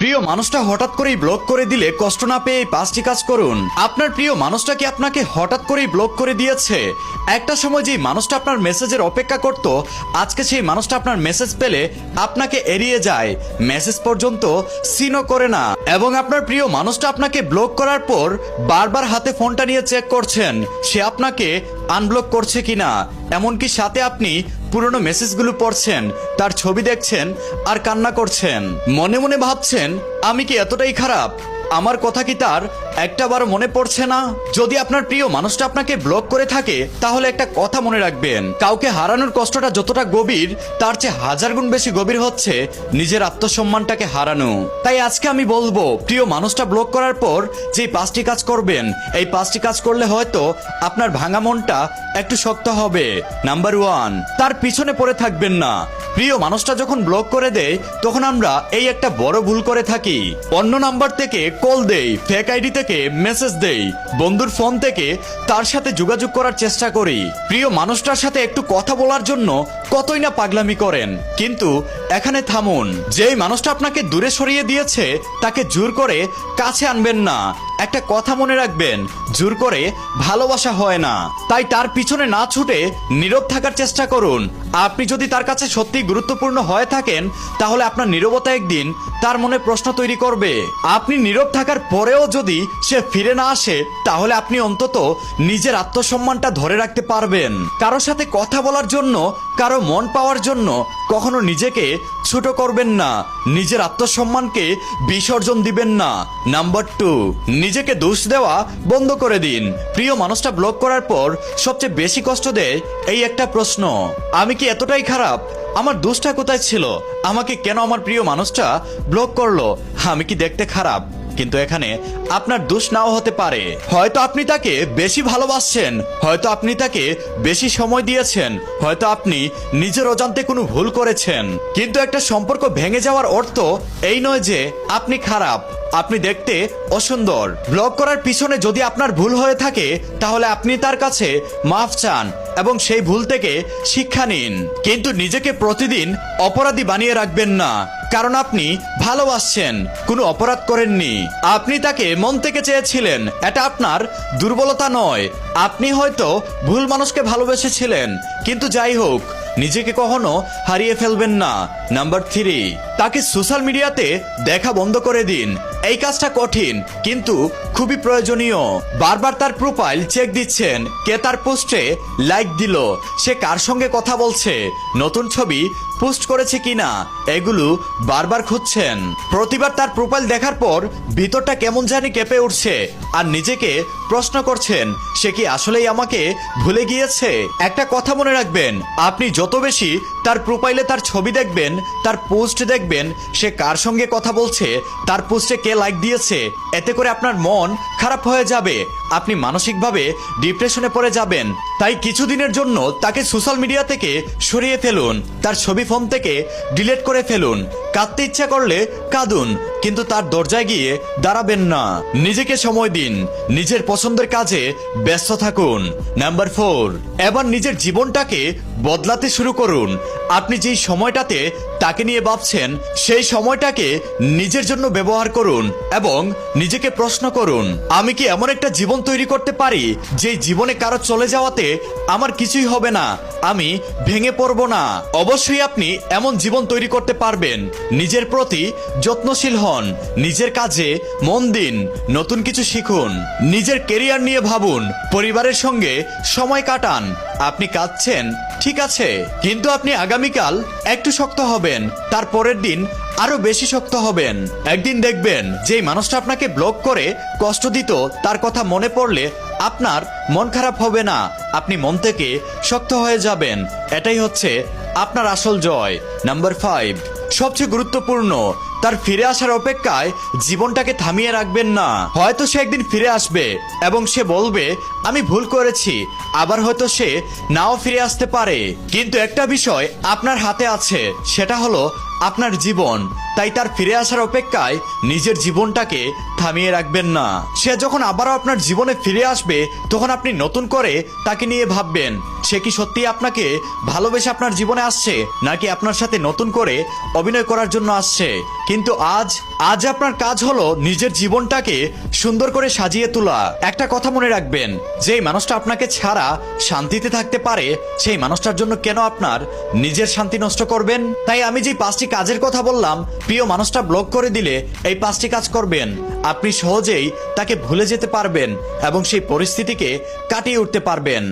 প্রিয় মানুষটা হঠাৎ করেই ব্লক করে দিলে কষ্ট না পেয়ে এই 5টি কাজ করুন। আপনার প্রিয় মানুষটা কি আপনাকে হঠাৎ করেই ব্লক করে দিয়েছে? একটা সময় যে মানুষটা আপনার মেসেজের অপেক্ষা করত, আজকে সেই মানুষটা আপনার মেসেজ পেলে আপনাকে এড়িয়ে যায়, মেসেজ পর্যন্ত সিনও করে না, এবং আপনার প্রিয় মানুষটা আপনাকে ব্লক করার পর বারবার হাতে ফোনটা নিয়ে চেক করছেন সে আপনাকে আনব্লক করছে কিনা, এমনকি সাথে আপনি পুরনো মেসেজগুলো পড়ছেন, তার ছবি দেখছেন আর কান্না করছেন। মনে মনে ভাবছেন আমি কি এতটাই খারাপ, আমার কথা কি তার একটাবার মনে পড়ছে না? যদি আপনার প্রিয় মানুষটা আপনাকে ব্লক করে থাকে তাহলে একটা কথা মনে রাখবেন, কাউকে হারানোর কষ্টটা যতটা গভীর তার চেয়ে 1000 গুণ বেশি গভীর হচ্ছে নিজের আত্মসম্মানটাকে হারানো। তাই আজকে আমি বলবো প্রিয় মানুষটা ব্লক করার পর যে 5টি কাজ করবেন, এই 5টি কাজ করলে হয়তো আপনার ভাঙা মনটা একটু শক্ত হবে। নাম্বার 1, তার পিছনে পড়ে থাকবেন না। প্রিয় মানুষটা যখন ব্লক করে দেয় তখন আমরা এই একটা বড় ভুল করে থাকি, অন্য নাম্বার থেকে কল দেই, ফেক আইডি থেকে মেসেজ দেই, বন্ধুর ফোন থেকে তার সাথে যোগাযোগ করার চেষ্টা করি, প্রিয় মানুষটার সাথে একটু কথা বলার জন্য কতই না পাগলামি করেন। কিন্তু এখানে থামুন, যেই মানুষটা আপনাকে দূরে সরিয়ে দিয়েছে তাকে জোর করে কাছে আনবেন না। একটা কথা মনে রাখবেন, জোর করে ভালোবাসা হয় না। তাই তার পিছনে না ছুটে নীরব থাকার চেষ্টা করুন। আপনি যদি তার কাছে সত্যি গুরুত্বপূর্ণ হয়ে থাকেন তাহলে আপনার নীরবতা একদিন তার মনে প্রশ্ন তৈরি করবে। আপনি নীরব থাকার পরেও যদি সে ফিরে না আসে তাহলে আপনি অন্তত নিজের আত্মসম্মানটা ধরে রাখতে পারবেন। কারোর সাথে কথা বলার জন্য, কারো মন পাওয়ার জন্য কখনো নিজেকে ছোট করবেন না, নিজের আত্মসম্মানকে বিসর্জন দিবেন না। নাম্বার 2, নিজেকে দোষ দেওয়া বন্ধ করে দিন। প্রিয় মানুষটা ব্লক করার পর সবচেয়ে বেশি কষ্ট দেয় এই একটা প্রশ্ন, আমি কি এতটাই খারাপ? আমার দোষটা কোথায় ছিল? আমাকে কেন আমার প্রিয় মানুষটা ব্লক করলো? আমি কি দেখতে খারাপ? কিন্তু এখানে আপনার দোষ নাও হতে পারে। হয়তো আপনি তাকে বেশি ভালোবাসছেন, হয়তো আপনি তাকে বেশি সময় দিয়েছেন, হয়তো আপনি নিজের অজান্তে কোনো ভুল করেছেন। কিন্তু একটা সম্পর্ক ভেঙে যাওয়ার অর্থ এই নয় যে আপনি খারাপ, আপনি দেখতে অসুন্দর। ব্লক করার পিছনে যদি আপনার ভুল হয়ে থাকে তাহলে আপনি তার কাছে মাফ চান এবং সেই ভুল থেকে শিক্ষা নিন। কিন্তু নিজেকে প্রতিদিন অপরাধী বানিয়ে রাখবেন না, কারণ আপনি ভালোবাসছেন, কোনো অপরাধ করেননি। আপনি তাকে মন থেকে চেয়েছিলেন, এটা আপনার দুর্বলতা নয়। আপনি হয়তো ভুল মানুষকে ভালোবেসেছিলেন, কিন্তু যাই হোক, নিজেকে কখনো হারিয়ে ফেলবেন না। নাম্বার 3, তাকে সোশ্যাল মিডিয়াতে দেখা বন্ধ করে দিন। এই কাজটা কঠিন কিন্তু খুবই প্রয়োজনীয়। বারবার তার প্রোফাইল চেক দিচ্ছেন, কে তার পোস্টে লাইক দিল, সে কার সঙ্গে কথা বলছে, নতুন ছবি পোস্ট করেছে কিনা, এগুলো বারবার খুঁজছেন। প্রতিবার তার প্রোফাইল দেখার পর ভিতরটা কেমন জানি কেঁপে উঠছে আর নিজেকে প্রশ্ন করছেন, সে কি আসলেই আমাকে ভুলে গিয়েছে? একটা কথা মনে রাখবেন, আপনি যত বেশি তার প্রোফাইলে তার ছবি দেখবেন, তার পোস্ট দেখবেন, সে কার সঙ্গে কথা বলছে, তার পোস্টে কে লাইক দিয়েছে, এতে করে আপনার মন খারাপ হয়ে যাবে, আপনি মানসিকভাবে ডিপ্রেশনে পড়ে যাবেন। তাই কিছুদিনের জন্য তাকে সোশ্যাল মিডিয়া থেকে সরিয়ে ফেলুন, তার ছবি ফোন থেকে ডিলিট করে ফেলুন। কাঁদতে ইচ্ছা করলে কাঁদুন, কিন্তু তার দরজায় গিয়ে দাঁড়াবেন না। নিজেকে সময় দিন, নিজের পছন্দের কাজে ব্যস্ত থাকুন। নাম্বার 4, এবার নিজের জীবনটাকে বদলাতে শুরু করুন। আপনি যেই সময়টাতে তাকে নিয়ে ভাবছেন সেই সময়টাকে নিজের জন্য ব্যবহার করুন এবং নিজেকে প্রশ্ন করুন, আমি কি এমন একটা জীবন তৈরি করতে পারি যে জীবনে কারো চলে যাওয়াতে আমার কিছুই হবে না, আমি ভেঙে পড়ব না? অবশ্যই আপনি এমন জীবন তৈরি করতে পারবেন। নিজের প্রতি যত্নশীল হন, নিজের কাজে মন দিন, নতুন কিছু শিখুন, নিজের কেরিয়ার নিয়ে ভাবুন, পরিবারের সঙ্গে সময় কাটান। আপনি কাঁদছেন, ঠিক আছে, কিন্তু আপনি আগামীকাল একটু শক্ত হবেন, তার পরের দিন আরো বেশি শক্ত হবেন। একদিন দেখবেন যেই মানুষটা আপনাকে ব্লক করে কষ্ট দিত তার কথা মনে পড়লে আপনার মন খারাপ হবে না, আপনি মন থেকে শক্ত হয়ে যাবেন। এটাই হচ্ছে আপনার আসল জয়। নাম্বার 5, সবচেয়ে গুরুত্বপূর্ণ, তার ফিরে আসার অপেক্ষায় জীবনটাকে থামিয়ে রাখবেন না। হয়তো সে একদিন ফিরে আসবে এবং সে বলবে আমি ভুল করেছি, আবার হয়তো সে নাও ফিরে আসতে পারে। কিন্তু একটা বিষয় আপনার হাতে আছে, সেটা হলো আপনার জীবন, তাই তার ফিরে আসার অপেক্ষায় নিজের জীবনটাকে থামিয়ে রাখবেন না। সে যখন আবারও আপনার জীবনে ফিরে আসবে তখন আপনি নতুন করে তাকে নিয়ে ভাববেন সে কি সত্যি আপনাকে ভালোবেসে আপনার জীবনে আসছে নাকি আপনার সাথে নতুন করে অভিনয় করার জন্য আসছে। কিন্তু আজ আপনার কাজ হলো নিজের জীবনটাকে সুন্দর করে সাজিয়ে তোলা। একটা কথা মনে রাখবেন, যেই মানুষটা আপনাকে ছাড়া শান্তিতে থাকতে পারে সেই মানুষটার জন্য কেন আপনার নিজের শান্তি নষ্ট করবেন। তাই আমি যে 5টি কাজের কথা বললাম, প্রিয় মানুষটা ব্লক করে দিলে এই 5টি কাজ করবেন, আপনি সহজেই তাকে ভুলে যেতে পারবেন এবং সেই পরিস্থিতিকে কাটিয়ে উঠতে পারবেন।